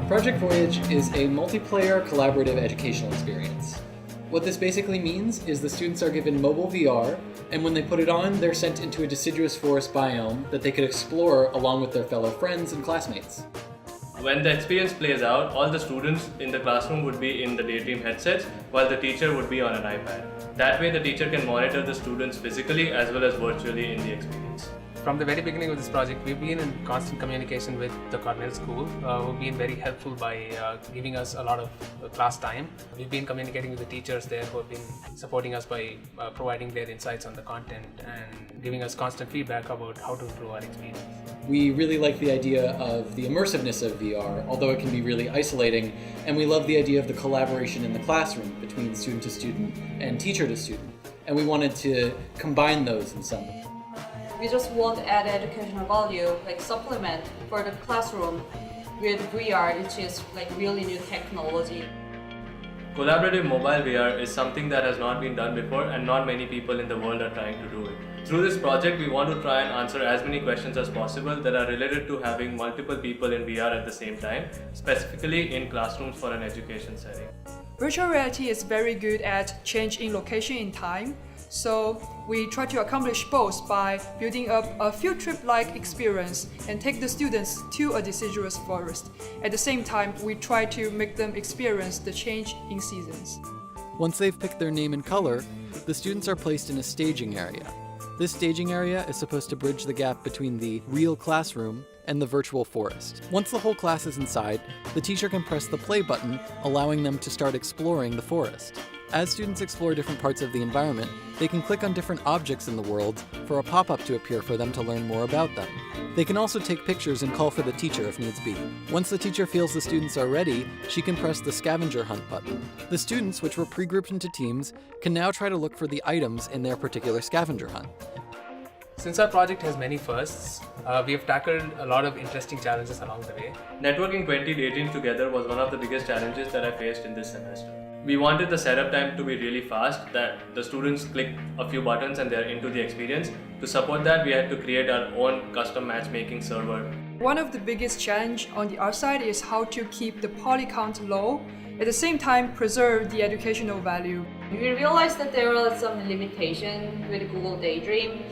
Project Voyage is a multiplayer collaborative educational experience. What this basically means is the students are given mobile VR, and when they put it on, they're sent into a deciduous forest biome that they could explore along with their fellow friends and classmates. When the experience plays out, all the students in the classroom would be in the Daydream headsets, while the teacher would be on an iPad. That way the teacher can monitor the students physically as well as virtually in the experience. From the very beginning of this project, we've been in constant communication with the Cornell School, who've been very helpful by giving us a lot of class time. We've been communicating with the teachers there who have been supporting us by providing their insights on the content and giving us constant feedback about how to improve our experience. We really like the idea of the immersiveness of VR, although it can be really isolating, and we love the idea of the collaboration in the classroom between student to student and teacher to student, and we wanted to combine those in some way. We just want to add educational value, like supplement for the classroom with VR, which is like really new technology. Collaborative mobile VR is something that has not been done before and not many people in the world are trying to do it. Through this project, we want to try and answer as many questions as possible that are related to having multiple people in VR at the same time, specifically in classrooms for an education setting. Virtual reality is very good at change in location in time. So we try to accomplish both by building up a field trip-like experience and take the students to a deciduous forest. At the same time, we try to make them experience the change in seasons. Once they've picked their name and color, the students are placed in a staging area. This staging area is supposed to bridge the gap between the real classroom and the virtual forest. Once the whole class is inside, the teacher can press the play button, allowing them to start exploring the forest. As students explore different parts of the environment, they can click on different objects in the world for a pop-up to appear for them to learn more about them. They can also take pictures and call for the teacher if needs be. Once the teacher feels the students are ready, she can press the scavenger hunt button. The students, which were pre-grouped into teams, can now try to look for the items in their particular scavenger hunt. Since our project has many firsts, we have tackled a lot of interesting challenges along the way. Networking 20 daydreams together was one of the biggest challenges that I faced in this semester. We wanted the setup time to be really fast, that the students click a few buttons and they're into the experience. To support that, we had to create our own custom matchmaking server. One of the biggest challenge on the outside is how to keep the poly count low, at the same time preserve the educational value. We realized that there are some limitations with Google Daydream,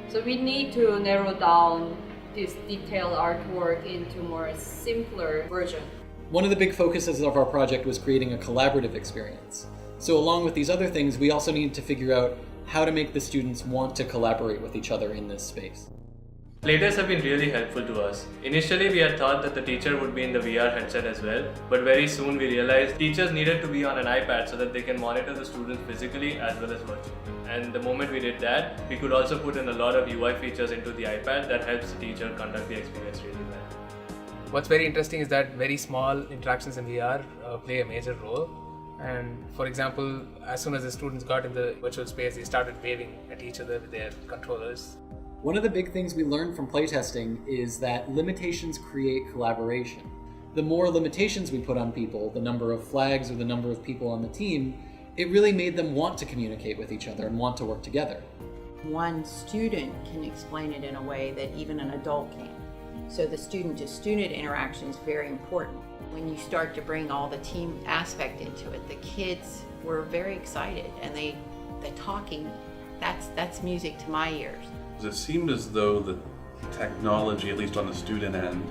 so we need to narrow down this detailed artwork into more simpler version. One of the big focuses of our project was creating a collaborative experience. So along with these other things, we also needed to figure out how to make the students want to collaborate with each other in this space. Playtests have been really helpful to us. Initially, we had thought that the teacher would be in the VR headset as well, but very soon we realized teachers needed to be on an iPad so that they can monitor the students physically as well as virtually. And the moment we did that, we could also put in a lot of UI features into the iPad that helps the teacher conduct the experience really well. What's very interesting is that very small interactions in VR play a major role. And for example, as soon as the students got in the virtual space, they started waving at each other with their controllers. One of the big things we learned from playtesting is that limitations create collaboration. The more limitations we put on people, the number of flags or the number of people on the team, it really made them want to communicate with each other and want to work together. One student can explain it in a way that even an adult can. So the student-to-student interaction is very important. When you start to bring all the team aspect into it, the kids were very excited, and the talking, that's music to my ears. It seemed as though the technology, at least on the student end,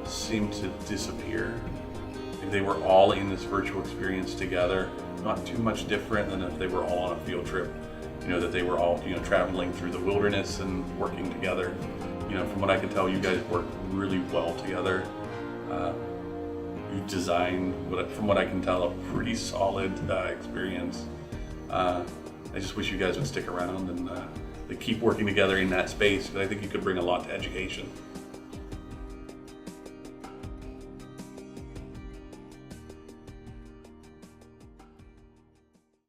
seemed to disappear. If they were all in this virtual experience together, not too much different than if they were all on a field trip. That they were all, traveling through the wilderness and working together. From what I can tell, you guys work really well together. You designed, from what I can tell, a pretty solid experience. I just wish you guys would stick around and keep working together in that space, because I think you could bring a lot to education.